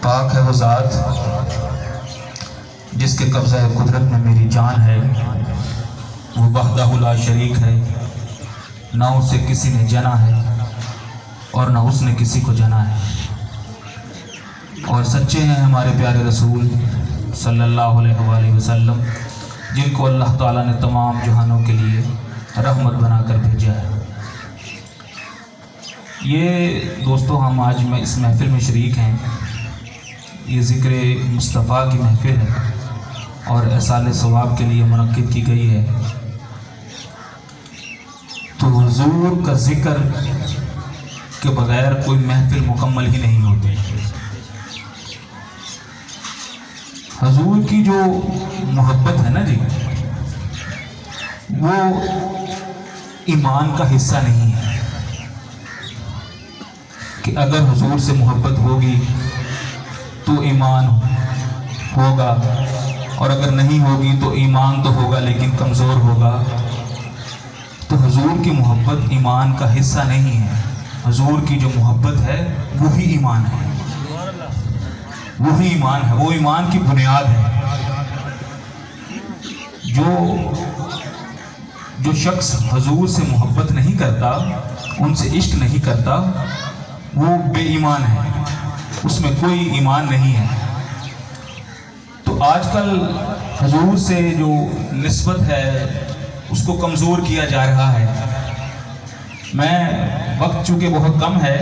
پاک ہے وہ ذات جس کے قبضہ قدرت میں میری جان ہے، وہ وحدہ لا شریک ہے، نہ اسے کسی نے جنا ہے اور نہ اس نے کسی کو جنا ہے، اور سچے ہیں ہمارے پیارے رسول صلی اللہ علیہ وآلہ وسلم جن کو اللہ تعالیٰ نے تمام جہانوں کے لیے رحمت بنا کر بھیجا ہے۔ یہ دوستو ہم آج میں اس محفل میں شریک ہیں، یہ ذکر مصطفیٰ کی محفل ہے اور احصال ثواب کے لیے منعقد کی گئی ہے۔ تو حضور کا ذکر کے بغیر کوئی محفل مکمل ہی نہیں ہوتی۔ حضور کی جو محبت ہے نا جی، وہ ایمان کا حصہ نہیں ہے کہ اگر حضور سے محبت ہوگی تو ایمان ہوگا، اور اگر نہیں ہوگی تو ایمان تو ہوگا لیکن کمزور ہوگا۔ تو حضور کی محبت ایمان کا حصہ نہیں ہے، حضور کی جو محبت ہے وہی ایمان ہے، وہی ایمان ہے، وہ ایمان کی بنیاد ہے۔ جو شخص حضور سے محبت نہیں کرتا، ان سے عشق نہیں کرتا، وہ بے ایمان ہے، اس میں کوئی ایمان نہیں ہے۔ تو آج کل حضور سے جو نسبت ہے اس کو کمزور کیا جا رہا ہے۔ میں وقت چونکہ بہت کم ہے،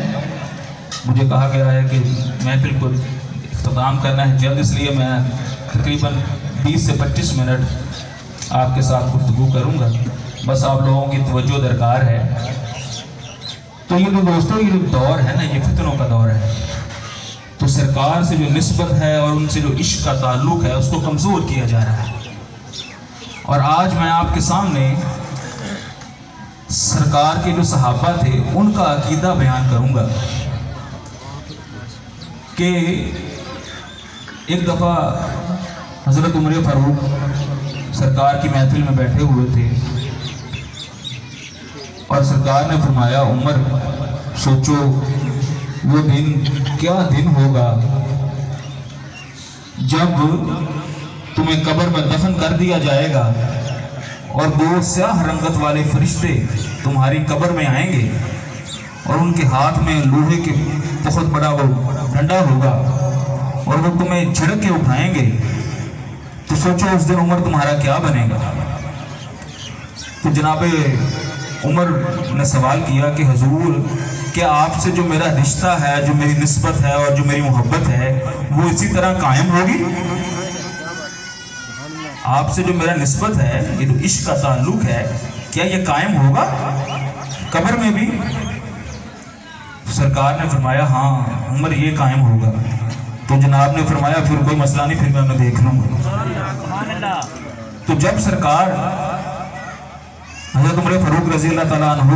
مجھے کہا گیا ہے کہ محفل کو اختتام کرنا ہے جلد، اس لیے میں تقریباً 20 سے 25 منٹ آپ کے ساتھ گفتگو کروں گا، بس آپ لوگوں کی توجہ درکار ہے۔ تو یہ جو دوستوں یہ جو دور ہے نا، یہ فتنوں کا دور ہے، تو سرکار سے جو نسبت ہے اور ان سے جو عشق کا تعلق ہے اس کو کمزور کیا جا رہا ہے۔ اور آج میں آپ کے سامنے سرکار کے جو صحابہ تھے ان کا عقیدہ بیان کروں گا کہ ایک دفعہ حضرت عمر فاروق سرکار کی محفل میں بیٹھے ہوئے تھے اور سرکار نے فرمایا، عمر سوچو وہ دن کیا دن ہوگا جب تمہیں قبر میں دفن کر دیا جائے گا اور 2 سیاہ رنگت والے فرشتے تمہاری قبر میں آئیں گے اور ان کے ہاتھ میں لوہے کے بہت بڑا وہ ڈنڈا ہوگا اور وہ تمہیں جھڑک کے اٹھائیں گے، تو سوچو اس دن عمر تمہارا کیا بنے گا۔ تو جناب عمر نے سوال کیا کہ حضور کیا آپ سے جو میرا رشتہ ہے، جو میری نسبت ہے اور جو میری محبت ہے وہ اسی طرح قائم ہوگی؟ آپ سے جو میرا نسبت ہے، یہ جو عشق کا تعلق ہے، کیا یہ قائم ہوگا قبر میں بھی؟ سرکار نے فرمایا ہاں عمر یہ قائم ہوگا۔ تو جناب نے فرمایا پھر کوئی مسئلہ نہیں، پھر میں انہیں دیکھ لوں گا۔ تو جب سرکار حضرت عمر فاروق رضی اللہ تعالیٰ عنہ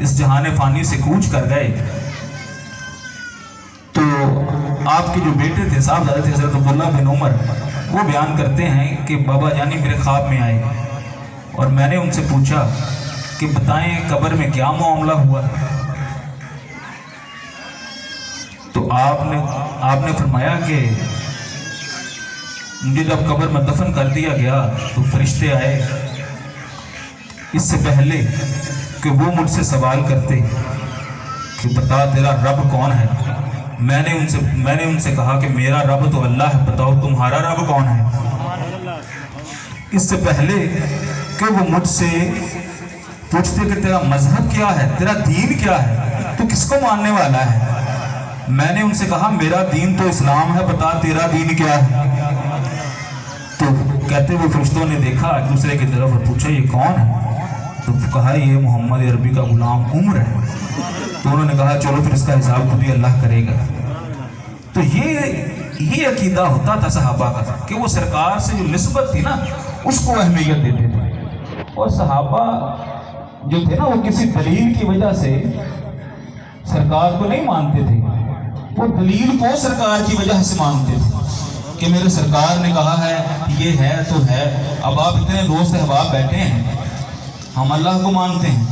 اس جہان فانی سے کوچ کر گئے تو آپ کے جو بیٹے تھے صاحبزادے تھے حضرت عبداللہ بن عمر، وہ بیان کرتے ہیں کہ بابا جانی میرے خواب میں آئے اور میں نے ان سے پوچھا کہ بتائیں قبر میں کیا معاملہ ہوا؟ تو آپ نے فرمایا کہ مجھے جب قبر میں دفن کر دیا گیا تو فرشتے آئے، اس سے پہلے کہ وہ مجھ سے سوال کرتے کہ بتا تیرا رب کون ہے، میں نے ان سے کہا کہ میرا رب تو اللہ ہے، بتاؤ تمہارا رب کون ہے۔ اس سے پہلے کہ وہ مجھ سے پوچھتے کہ تیرا مذہب کیا ہے، تیرا دین کیا ہے، تو کس کو ماننے والا ہے، میں نے ان سے کہا میرا دین تو اسلام ہے، بتا تیرا دین کیا ہے۔ تو کہتے وہ فرشتوں نے دیکھا ایک دوسرے کی طرف اور پوچھا یہ کون ہے؟ تو کہا یہ محمد عربی کا غلام عمر ہے۔ تو انہوں نے کہا چلو پھر اس کا حساب خود ہی اللہ کرے گا۔ تو یہ عقیدہ ہوتا تھا صحابہ کا کہ وہ سرکار سے جو نسبت تھی نا اس کو اہمیت دیتے تھے، اور صحابہ جو تھے نا وہ کسی دلیل کی وجہ سے سرکار کو نہیں مانتے تھے، وہ دلیل کو سرکار کی وجہ سے مانتے تھے کہ میرے سرکار نے کہا ہے یہ ہے تو ہے۔ اب آپ اتنے دوست احباب بیٹھے ہیں، ہم اللہ کو مانتے ہیں،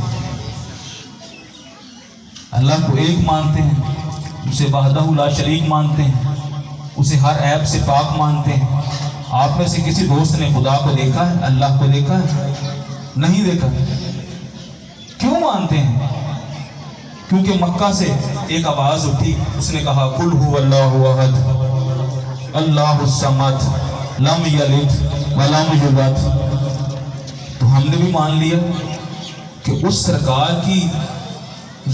اللہ کو ایک مانتے ہیں، اسے وحدہ لا شریک مانتے ہیں، اسے ہر عیب سے پاک مانتے ہیں۔ آپ میں سے کسی دوست نے خدا کو دیکھا ہے، اللہ کو دیکھا ہے؟ نہیں دیکھا۔ کیوں مانتے ہیں؟ کیونکہ مکہ سے ایک آواز اٹھی، اس نے کہا قل هو اللہ احد اللہ الصمد لم یلد ولم یولد۔ تو ہم نے بھی مان لیا کہ اس سرکار کی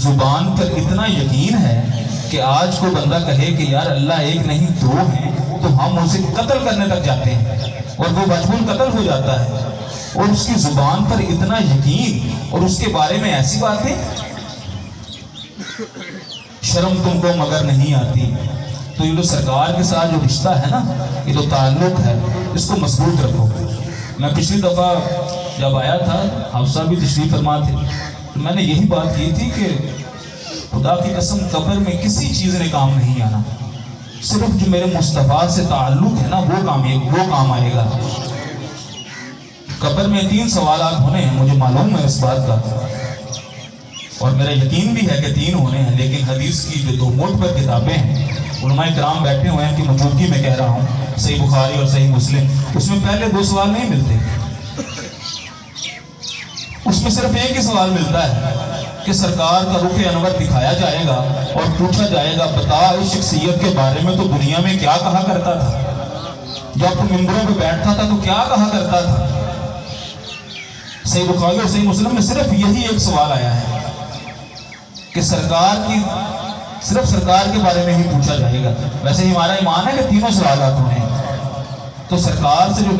زبان پر اتنا یقین ہے کہ آج کو بندہ کہے کہ یار اللہ ایک نہیں دو ہیں، تو ہم اسے قتل کرنے تک جاتے ہیں اور وہ مجبور قتل ہو جاتا ہے، اور اس کی زبان پر اتنا یقین اور اس کے بارے میں ایسی باتیں۔ شرم تم کو مگر نہیں آتی۔ تو یہ جو سرکار کے ساتھ جو رشتہ ہے نا، یہ جو تعلق ہے، اس کو مضبوط رکھو۔ میں پچھلی دفعہ جب آیا تھا، حفصہ بھی تشریف فرما تھے، تو میں نے یہی بات کی تھی کہ خدا کی قسم قبر میں کسی چیز نے کام نہیں آنا، صرف جو میرے مصطفیٰ سے تعلق ہے نا وہ کام آئے گا۔ قبر میں 3 سوالات ہونے ہیں، مجھے معلوم ہے اس بات کا، اور میرا یقین بھی ہے کہ 3 ہونے ہیں، لیکن حدیث کی جو 2 معتبر کتابیں ہیں، علماء کرام بیٹھے ہوئے ہیں کہ موجودگی میں کہہ رہا ہوں، صحیح بخاری اور صحیح مسلم، اس میں پہلے 2 سوال نہیں ملتے، اس میں صرف ایک ہی سوال ملتا ہے کہ سرکار کا رخ انور دکھایا جائے گا اور پوچھا جائے گا بتا اس شخصیت کے بارے میں تو دنیا میں کیا کہا کرتا تھا، جب تو ممبروں پہ بیٹھتا تھا تو کیا کہا کرتا تھا۔ صحیح بخاری اور صحیح مسلم میں صرف یہی ایک سوال آیا ہے کہ صرف سرکار کے بارے میں ہی پوچھا جائے گا۔ ویسے ہمارا ایمان ہے کہ 3 سوالات ہونے ہیں، تو سرکار سے جو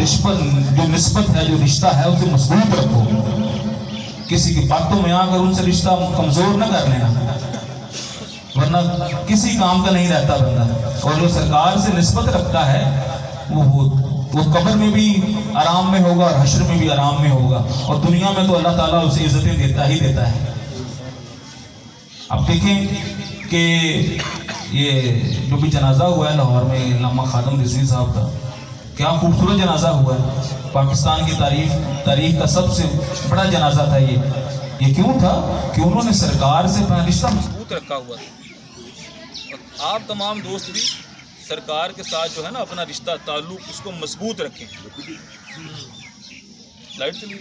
نسبت ہے، جو رشتہ ہے، اسے مضبوط رکھو، کسی کی باتوں میں آ کر ان سے رشتہ کمزور نہ کر لینا، ورنہ کسی کام کا نہیں رہتا بندہ۔ اور جو سرکار سے نسبت رکھتا ہے وہ قبر میں بھی آرام میں ہوگا اور حشر میں بھی آرام میں ہوگا، اور دنیا میں تو اللہ تعالیٰ اسے عزتیں دیتا ہی دیتا ہے۔ اب دیکھیں کہ یہ جو بھی جنازہ ہوا ہے لاہور میں علامہ خادم رضوی صاحب کا، کیا خوبصورت جنازہ ہوا ہے، پاکستان کی تاریخ کا سب سے بڑا جنازہ تھا یہ کیوں تھا کہ انہوں نے سرکار سے اپنا رشتہ مضبوط رکھا ہوا تھا۔ اور آپ تمام دوست بھی سرکار کے ساتھ جو ہے نا اپنا رشتہ تعلق اس کو مضبوط رکھیں۔ لائٹ چلی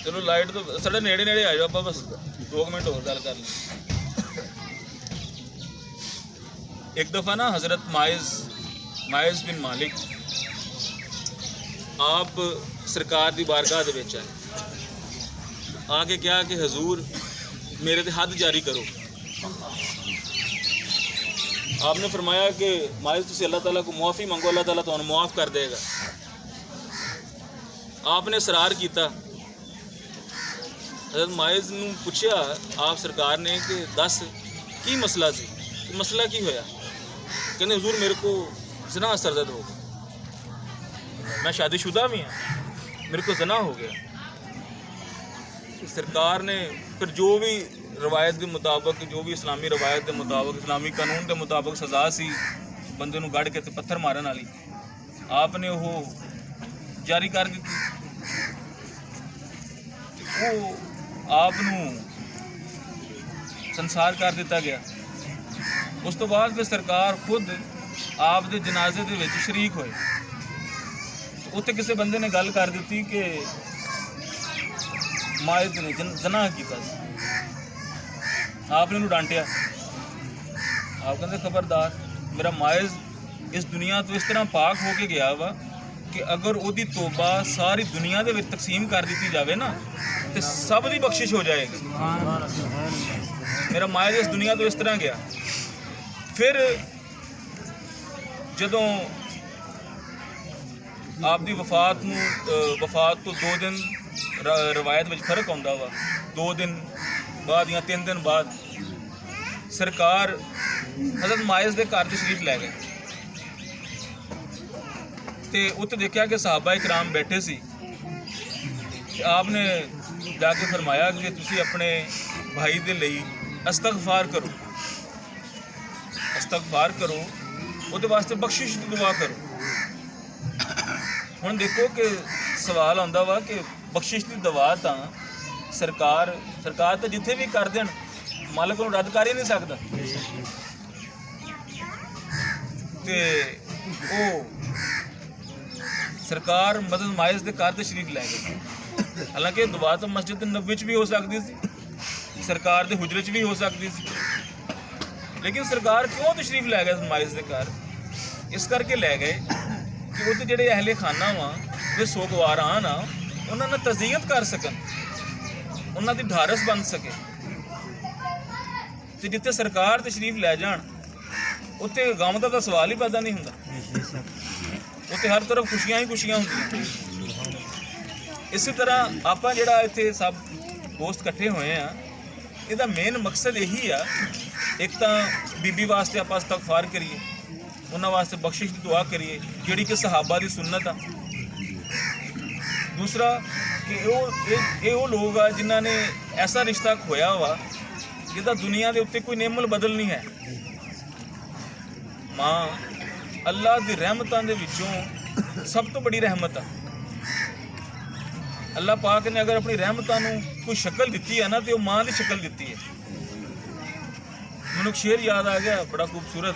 چلو لائٹ تو سارے نیڑے آ جاؤ، آپ بس 2 منٹ اور گل کر لیں۔ ایک دفعہ نا حضرت معاذ بن مالک آپ سرکار دی بارگاہ دے وچ آ کے کیا کہ حضور میرے تے حد جاری کرو۔ آپ نے فرمایا کہ معاذ تسی اللہ تعالیٰ کو معافی منگو، اللہ تعالیٰ تمہیں معاف کر دے گا۔ آپ نے اصرار کیتا، حضرت معاذ نے پوچھا آپ سرکار نے کہ دس کی مسئلہ سی، کہ مسئلہ کی ہویا؟ کہنے حضور میرے کو زنا سرزد ہو گیا، میں شادی شدہ بھی ہوں، میرے کو زنا ہو گیا۔ سرکار نے پھر جو بھی روایت کے مطابق، جو بھی اسلامی روایت کے مطابق، اسلامی قانون کے مطابق سزا سی بندے نو گڑ کے پتھر مارن والی، آپ نے وہ جاری کر دی۔ وہ آپ سنسار کر دیتا گیا۔ اس تو بعد پھر سرکار خود آپ دے جنازے دے وچ شریک ہوئے۔ اتنے کسی بندے نے گل کر دیتی کہ معاذ نے زنا کیتا سی۔ آپ نے انہوں ڈانٹیا، آپ کہتے خبردار، میرا معاذ اس دنیا تو اس طرح پاک ہو کے گیا وا کہ اگر وہ دی توبہ ساری دنیا دے وچ تقسیم کر دیتی جاوے نا تو سب دی بخشش ہو جائے گی۔ میرا معاذ اس دنیا تو اس طرح گیا۔ پھر جدوں آپ دی وفات تو 2 دن روایت وچ فرق آਉਂਦਾ وا، 2 دن بعد یا 3 دن بعد سرکار حضرت معاذ دے گھر تشریف لے گئے تے اتنے دیکھا کہ صحابہ کرام بیٹھے سی۔ آپ نے جا کے فرمایا کہ تسی اپنے بھائی دے لئی استغفار کرو، وہ واسطے بخشش کی دعا کرو۔ ہوں دیکھو کہ سوال آتا وا کہ بخشش کی دعا تو ਸਰਕਾਰ ਤਾਂ ਜਿੱਥੇ ਵੀ ਕਰ ਦੇਣ ਮਾਲਕ ਨੂੰ ਰੱਦ ਕਰ ਹੀ ਨਹੀਂ ਸਕਦਾ। ਤੇ ਉਹ ਸਰਕਾਰ ਮਦਦ ਮਾਇਜ਼ ਦੇ ਘਰ ਤਸ਼ਰੀਫ ਲੈ ਗਈ। ਹਾਲਾਂਕਿ ਦੁਆ ਤਾਂ ਮਸਜਿਦ ਨਬਵੀ 'ਚ ਵੀ ਹੋ ਸਕਦੀ ਸੀ, ਸਰਕਾਰ ਦੇ ਹੁਜਰੇ 'ਚ ਵੀ ਹੋ ਸਕਦੀ ਸੀ, ਲੇਕਿਨ ਸਰਕਾਰ ਕਿਉਂ ਤਸ਼ਰੀਫ ਲੈ ਗਏ ਮਾਇਜ਼ ਦੇ ਘਰ? ਇਸ ਕਰਕੇ ਲੈ ਗਏ ਕਿ ਉਹਦੇ ਜਿਹੜੇ ਅਹਿਲੇ ਖਾਨਾ ਵਾ ਜਿਹੜੇ ਸੋਗਵਾਰ ਆਣ ਆ ਉਹਨਾਂ ਨਾਲ ਤਜ਼ੀਅਤ ਕਰ ਸਕਣ, ਉਹਨਾਂ ਦੀ ਢਾਰਸ ਬਣ ਸਕੇ। ਤੇ ਜਿੱਥੇ ਸਰਕਾਰ ਤਸ਼ਰੀਫ ਲੈ ਜਾਣ ਉੱਥੇ ਗਮ ਦਾ ਤਾਂ ਸਵਾਲ ਹੀ ਪੈਦਾ ਨਹੀਂ ਹੁੰਦਾ, ਉੱਥੇ ਹਰ ਤਰਫ ਖੁਸ਼ੀਆਂ ਹੀ ਖੁਸ਼ੀਆਂ ਹੁੰਦੀਆਂ। ਇਸੇ ਤਰ੍ਹਾਂ ਆਪਾਂ ਜਿਹੜਾ ਇੱਥੇ ਸਭ ਦੋਸਤ ਇਕੱਠੇ ਹੋਏ ਆ, ਇਹਦਾ ਮੇਨ ਮਕਸਦ ਇਹੀ ਆ, ਇੱਕ ਤਾਂ ਬੀਬੀ ਵਾਸਤੇ ਆਪਾਂ ਇਸਤਗਫਾਰ ਕਰੀਏ, ਉਹਨਾਂ ਵਾਸਤੇ ਬਖਸ਼ਿਸ਼ ਦੀ ਦੁਆ ਕਰੀਏ ਜਿਹੜੀ ਕਿ ਸਹਾਬਾ ਦੀ ਸੁਨਨਤ ਆ। ਦੂਸਰਾ ਕਿ ਉਹ ਲੋਕ ਆ ਜਿਨ੍ਹਾਂ ਨੇ ਐਸਾ ਰਿਸ਼ਤਾ ਖੋਇਆ ਵਾ ਜਿਹਦਾ ਦੁਨੀਆ ਦੇ ਉੱਤੇ ਕੋਈ ਨੇਮਲ ਬਦਲ ਨਹੀਂ ਹੈ। ਮਾਂ ਅੱਲਾਹ ਦੀ ਰਹਿਮਤਾਂ ਦੇ ਵਿੱਚੋਂ ਸਭ ਤੋਂ ਬੜੀ ਰਹਿਮਤ ਆ। ਅੱਲਾਹ ਪਾਕ ਨੇ ਅਗਰ ਆਪਣੀ ਰਹਿਮਤਾਂ ਨੂੰ ਕੋਈ ਸ਼ਕਲ ਦਿੱਤੀ ਹੈ ਨਾ ਤੇ ਉਹ ਮਾਂ ਦੀ ਸ਼ਕਲ ਦਿੱਤੀ ਹੈ। ਮੈਨੂੰ ਸ਼ੇਰ ਯਾਦ ਆ ਗਿਆ ਬੜਾ ਖੂਬਸੂਰਤ,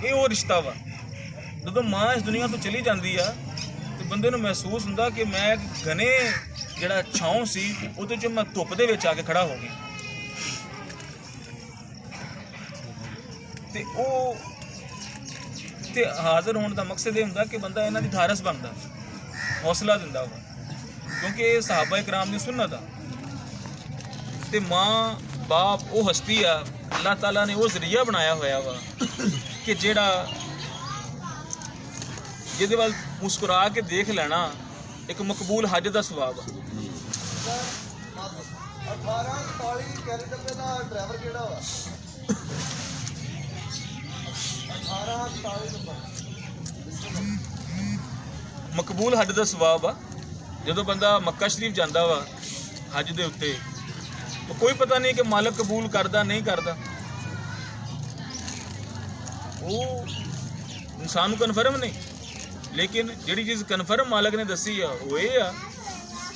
ਇਹ ਉਹ ਰਿਸ਼ਤਾ ਵਾ। ਜਦੋਂ ਮਾਂ ਇਸ ਦੁਨੀਆ ਤੋਂ ਚਲੀ ਜਾਂਦੀ ਆ ਤੇ ਬੰਦੇ ਨੂੰ ਮਹਿਸੂਸ ਹੁੰਦਾ ਕਿ ਮੈਂ ਘਨੇ ਜਿਹੜਾ ਛਾਉਂ ਸੀ ਉਹਦੇ 'ਚ ਮੈਂ ਧੁੱਪ ਦੇ ਵਿੱਚ ਆ ਕੇ ਖੜਾ ਹੋ ਗਿਆ। ਤੇ ਉਹ ਤੇ ਹਾਜ਼ਰ ਹੋਣ ਦਾ ਮਕਸਦ ਇਹ ਹੁੰਦਾ ਕਿ ਬੰਦਾ ਇਹਨਾਂ ਦੀ ਧਾਰਸ ਬਣਦਾ, ਹੌਸਲਾ ਦਿੰਦਾ ਵਾ, ਕਿਉਂਕਿ ਇਹ ਸਹਾਬਾ ਇਕਰਾਮ ਦੀ ਸੁਨਨਤ ਆ। ਤੇ ਮਾਂ ਬਾਪ ਉਹ ਹਸਤੀ ਆ, ਅੱਲਾਹ ਤਾਲਾ ਨੇ ਉਹ ਜ਼ਰੀਆ ਬਣਾਇਆ ਹੋਇਆ ਵਾ ਕਿ ਜਿਹਦੇ ਵੱਲ ਮੁਸਕਰਾ ਕੇ ਦੇਖ ਲੈਣਾ ਇੱਕ ਮਕਬੂਲ ਹੱਜ ਦਾ ਸਵਾਬ ਆ। 1843 ਕੈਰੀਟਲ ਦਾ ਡਰਾਈਵਰ ਕਿਹੜਾ ਵਾ? 1843 ਨੰਬਰ ਮਕਬੂਲ ਹੱਜ ਦਾ ਸਵਾਬ ਆ। ਜਦੋਂ ਬੰਦਾ ਮੱਕਾ ਸ਼ਰੀਫ ਜਾਂਦਾ ਵਾ ਹੱਜ ਦੇ ਉੱਤੇ, ਕੋਈ ਪਤਾ ਨਹੀਂ ਕਿ ਮਾਲਕ ਕਬੂਲ ਕਰਦਾ ਨਹੀਂ ਕਰਦਾ, ਉਹ ਇਨਸਾਨ ਨੂੰ ਕਨਫਰਮ ਨਹੀਂ। ਲੇਕਿਨ ਜਿਹੜੀ ਚੀਜ਼ ਕਨਫਰਮ ਮਾਲਕ ਨੇ ਦੱਸੀ ਆ ਉਹ ਇਹ ਆ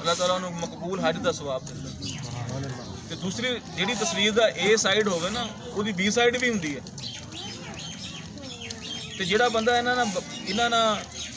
ਅੱਲਾਹ ਤਾਲਾ ਉਹਨੂੰ ਮਕਬੂਲ ਹੱਜ ਦਾ ਸਵਾਬ ਦਿੰਦਾ। ਤੇ ਦੂਸਰੀ ਜਿਹੜੀ ਤਸਵੀਰ ਦਾ A ਸਾਈਡ ਹੋਵੇ ਨਾ, ਉਹਦੀ B ਸਾਈਡ ਵੀ ਹੁੰਦੀ ਹੈ। ਤੇ ਜਿਹੜਾ ਬੰਦਾ ਇਹਨਾਂ ਨਾਲ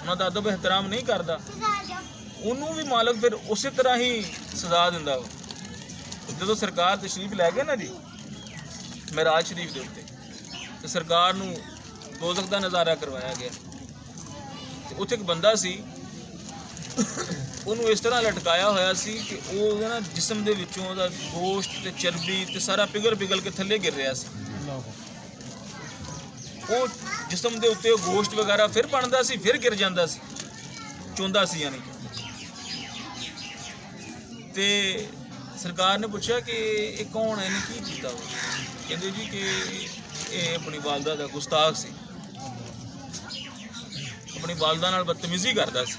ਉਹਨਾਂ ਦਾ ਅਦਬ ਇਹਤਰਾਮ ਨਹੀਂ ਕਰਦਾ, ਉਹਨੂੰ ਵੀ ਮਾਲਕ ਫਿਰ ਉਸੇ ਤਰ੍ਹਾਂ ਹੀ ਸਜ਼ਾ ਦਿੰਦਾ ਵਾ। ਜਦੋਂ ਸਰਕਾਰ ਤਸ਼ਰੀਫ ਲੈ ਗਏ ਨਾ ਜੀ ਮਿਰਾਜ ਸ਼ਰੀਫ ਦੇ ਉੱਤੇ, ਤੇ ਸਰਕਾਰ ਨੂੰ ਦੋਜ਼ਖ ਦਾ ਨਜ਼ਾਰਾ ਕਰਵਾਇਆ ਗਿਆ। ਤੇ ਉੱਥੇ ਇੱਕ ਬੰਦਾ ਸੀ, ਉਹਨੂੰ ਇਸ ਤਰ੍ਹਾਂ ਲਟਕਾਇਆ ਹੋਇਆ ਸੀ ਕਿ ਉਹ ਨਾ ਜਿਸਮ ਦੇ ਵਿੱਚੋਂ ਉਹਦਾ ਗੋਸ਼ਤ ਤੇ ਚਰਬੀ ਤੇ ਸਾਰਾ ਪਿਘਲ ਕੇ ਥੱਲੇ ਗਿਰ ਰਿਹਾ ਸੀ। ਉਹ ਜਿਸਮ ਦੇ ਉੱਤੇ ਉਹ ਗੋਸ਼ਤ ਵਗੈਰਾ ਫਿਰ ਬਣਦਾ ਸੀ, ਫਿਰ ਗਿਰ ਜਾਂਦਾ ਸੀ, ਚੋਂਦਾ ਸੀ ਯਾਨੀ ਕਿ। ਤੇ ਸਰਕਾਰ ਨੇ ਪੁੱਛਿਆ ਕਿ ਇਹ ਕੌਣ ਹੈ, ਇਹਨੇ ਕੀ ਕੀਤਾ ਉਹ? ਕਹਿੰਦੇ ਜੀ ਕਿ ਇਹ ਆਪਣੀ ਵਾਲਦਾ ਦਾ ਗੁਸਤਾਖ ਸੀ, ਆਪਣੀ ਵਾਲਦਾ ਨਾਲ ਬਦਤਮੀਜ਼ੀ ਕਰਦਾ ਸੀ।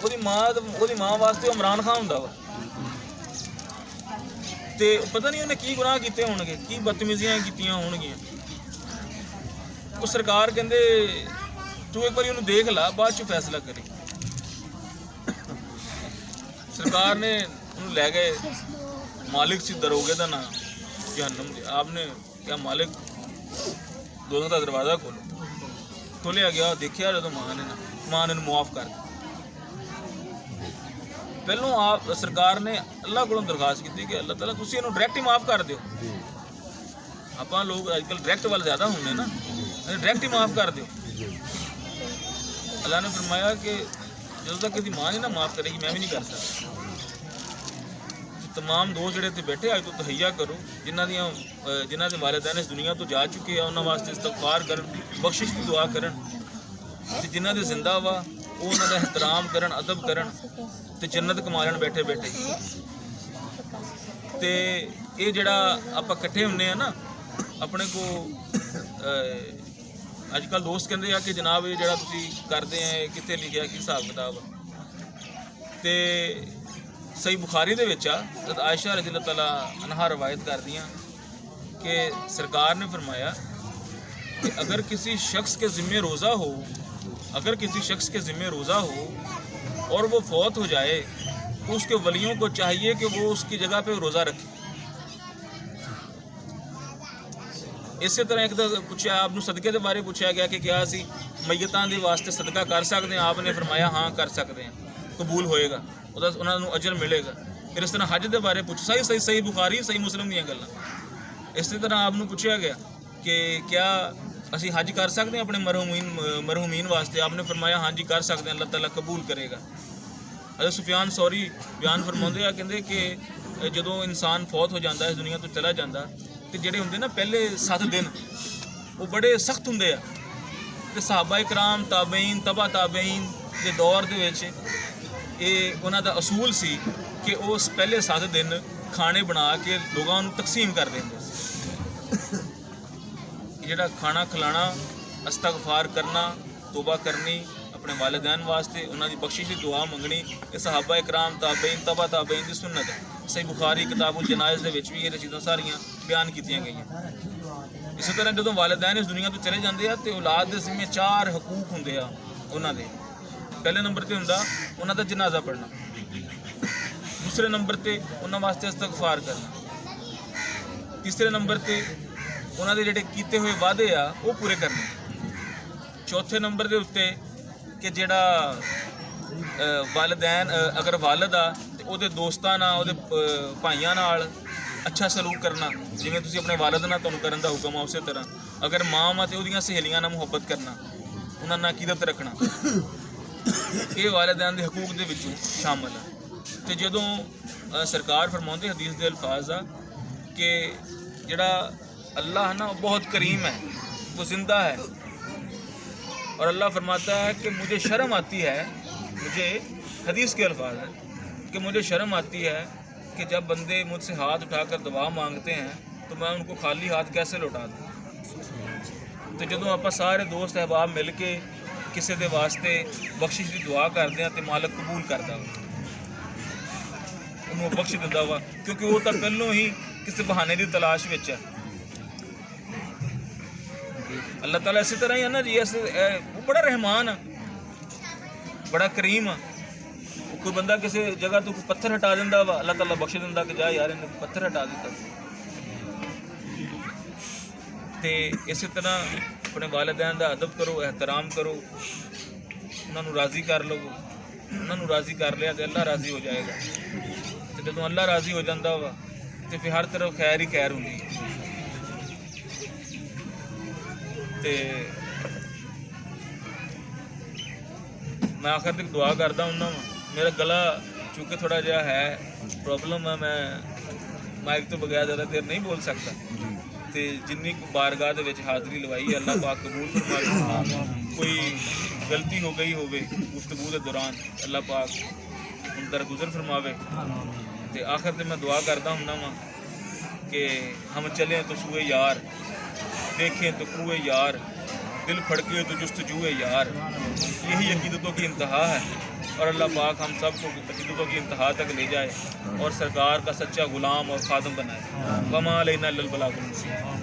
ਉਹਦੀ ਮਾਂ ਵਾਸਤੇ ਇਮਰਾਨ ਖਾਨ ਹੁੰਦਾ ਵਾ। ਤੇ ਪਤਾ ਨਹੀਂ ਉਹਨੇ ਕੀ ਗੁਨਾਹ ਕੀਤੇ ਹੋਣਗੇ, ਕੀ ਬਦਤਮੀਜ਼ੀਆਂ ਕੀਤੀਆਂ ਹੋਣਗੀਆਂ। ਉਹ ਸਰਕਾਰ ਕਹਿੰਦੇ ਤੂੰ ਇੱਕ ਵਾਰੀ ਉਹਨੂੰ ਦੇਖ ਲਾ, ਬਾਅਦ ਚ ਫੈਸਲਾ ਕਰੀ। ਸਰਕਾਰ ਨੇ ਉਹਨੂੰ ਲੈ ਗਏ, ਮਾਲਿਕ ਸੀ ਦਰੋਗੇ ਦਾ ਨਾਮ ਜਹੰਨਮ ਦੇ। ਆਪਨੇ ਕਿਹਾ ਮਾਲਿਕ ਦੋਜ਼ਖ ਦਾ ਦਰਵਾਜ਼ਾ ਖੋਲਿਆ ਗਿਆ, ਦੇਖਿਆ ਜਦੋਂ ਮਾਂ ਨੇ ਇਹਨੂੰ ਮੁਆਫ ਕਰ ਦਿੱਤਾ। ਪਹਿਲੋਂ ਸਰਕਾਰ ਨੇ ਅੱਲਾਹ ਕੋਲੋਂ ਦਰਖਾਸਤ ਕੀਤੀ ਕਿ ਅੱਲਾਹ ਤਾਲਾ ਤੁਸੀਂ ਇਹਨੂੰ ਡਾਇਰੈਕਟ ਹੀ ਮਾਫ ਕਰ ਦਿਓ। ਆਪਾਂ ਲੋਕ ਅੱਜ ਕੱਲ੍ਹ ਡਾਇਰੈਕਟ ਵੱਲ ਜ਼ਿਆਦਾ ਹੁੰਦੇ ਨਾ, ਡਾਇਰੈਕਟ ਹੀ ਮਾਫ ਕਰ ਦਿਓ। اللہ نے فرمایا کہ جدوں تک کسی ماں نہیں نا معاف کرے گی میں بھی نہیں کر سکتا. تمام دوست جڑے تے بیٹھے اج تو تہیا کرو جنہاں دے والدین اس دنیا تو جا چکے ہیں انہاں واسطے استغفار کرن بخشش کی دعا کرن تے جنہاں دے زندہ وا وہ انہاں دا احترام کرن ادب کرن تے جنت کما لین بیٹھے بیٹھے. تے یہ جڑا آپ کٹھے ہونے ہیں نا اپنے کو اج کل دوست کہندے ہیں کہ جناب یہ جڑا تسی کرتے ہیں کتنے لکھیا کی حساب کتاب تے صحیح بخاری دے وچ حضرت عائشہ رضی اللہ تعالیٰ عنہا روایت کردیاں کہ سرکار نے فرمایا کہ اگر کسی شخص کے ذمہ روزہ ہو اور وہ فوت ہو جائے تو اس کے ولیوں کو چاہیے کہ وہ اس کی جگہ پہ روزہ رکھے. اسی طرح ایک پوچھا آپ نے صدقے کے بارے پوچھا گیا کہ کیا اسی میتاں دے واسطے صدقہ کر سکتے ہیں. آپ نے فرمایا ہاں کر سکتے ہیں, قبول ہوئے گا, انہوں نے اجر ملے گا. پھر اس طرح حج دے بارے پوچھا صحیح بخاری صحیح مسلم دیا گلاں. اسی طرح آپ نے پوچھا گیا کہ کیا اسی حج کر سکتے ہیں اپنے مرحومین واسطے. آپ نے فرمایا ہاں جی کر سکتے ہیں, اللہ تعالیٰ قبول کرے گا. حضرت سفیان ثوری بیان فرماؤندے ہیں کہندے کہ جدوں انسان فوت ہو جاتا ہے اس دنیا تو چلا جاتا تو جڑے ہوندے نا پہلے 7 دن وہ بڑے سخت ہوندے ہیں. تے صحابہ کرام تابعین تبع تابعین دے دور دے وچ یہ انہاں دا اصول سی کہ اس پہلے 7 دن کھانے بنا کے لوگاں نوں تقسیم کر دیندے سی. جڑا کھانا کھلانا استغفار کرنا توبہ کرنی اپنے والدین واسطے انہاں دی بخشش دی دعا منگنی یہ صحابہ کرام تابعین تبع تابعین دی سنت ہے. صحیح بخاری کتاب الجنائز دے وچ بھی یہ چیزاں ساریاں بیان کیتیاں گئیاں. اسی طرح جدوں والدین اس دنیا تو چلے جاندے ہیں تے اولاد دے ذمہ 4 حقوق ہوندے ہیں انہاں دے. پہلے نمبر تے ہوندا انہاں دا جنازہ پڑھنا, دوسرے نمبر تے انہاں واسطے استغفار کرنا, تیسرے نمبر تے انہاں دے جڑے کیتے ہوئے وعدے آ وہ پورے کرنے, چوتھے نمبر دے اوتے کہ جڑا والدین اگر والد آ تے او دے دوستاں نال او دے بھائیاں نال اچھا سلوک کرنا جویں تسی اپنے والد نال تانوں کرن دا حکم آ اسی طرح. اگر ماں تے اودیاں سہیلیاں نال محبت کرنا انہاں نال عقیدت رکھنا یہ والدین دے حقوق دے وچوں شامل ہے. تے جدوں سرکار فرماؤندے حدیث دے الفاظ آ کہ جڑا اللہ ہے نا بہت کریم ہے, وہ زندہ ہے, اور اللہ فرماتا ہے کہ مجھے شرم آتی ہے, مجھے حدیث کے الفاظ ہیں کہ مجھے شرم آتی ہے کہ جب بندے مجھ سے ہاتھ اٹھا کر دعا مانگتے ہیں تو میں ان کو خالی ہاتھ کیسے لوٹا دوں. تو جدوں آپ سارے دوست احباب مل کے کسی دے واسطے بخشش کی دعا کرتے ہیں تو مالک قبول کرتا انہوں بخش دیتا ہوا, کیونکہ وہ تو پہلوں ہی کسی بہانے کی تلاش وچ ہے. اللہ تعالیٰ اسی طرح ہی ہے نا جی, وہ بڑا رحمان ہے, بڑا کریم ہے. کوئی بندہ کسی جگہ تو کوئی پتھر ہٹا دینا وا اللہ تعالیٰ بخش دینا کہ جا یار انہیں پتھر ہٹا دیتا. تے اسی طرح اپنے والدین دا ادب کرو, احترام کرو, انہوں نے راضی کر لو. انہوں نے راضی کر لیا تو اللہ راضی ہو جائے گا. تو جدوں اللہ راضی ہو جاتا وا تو پھر ہر طرف خیر ہی خیر ہوندی. تے میں آخر تک دعا کرتا ہوں نا, میرا گلا چونکہ تھوڑا جہا ہے پرابلم ہے, میں مائک تو بغیر زیادہ دیر نہیں بول سکتا. تے جنی بارگاہ دے وچ حاضری لوائی اللہ پاک قبول فرمائے. کوئی غلطی ہو گئی ہوے گفتگو دے دوران اللہ پاک ان درگزر فرماوے. تے آخر تے میں دعا کرتا ہوں نا کہ ہم چلیں تو سوئے یار, دیکھیں تو کوئے یار, دل پھڑکے تو جستجوئے یار. یہی عقیدتوں کی انتہا ہے, اور اللہ پاک ہم سب کو عقیدتوں کی انتہا تک لے جائے اور سرکار کا سچا غلام اور خادم بنائے. وما علینا الا البلاغ المبین.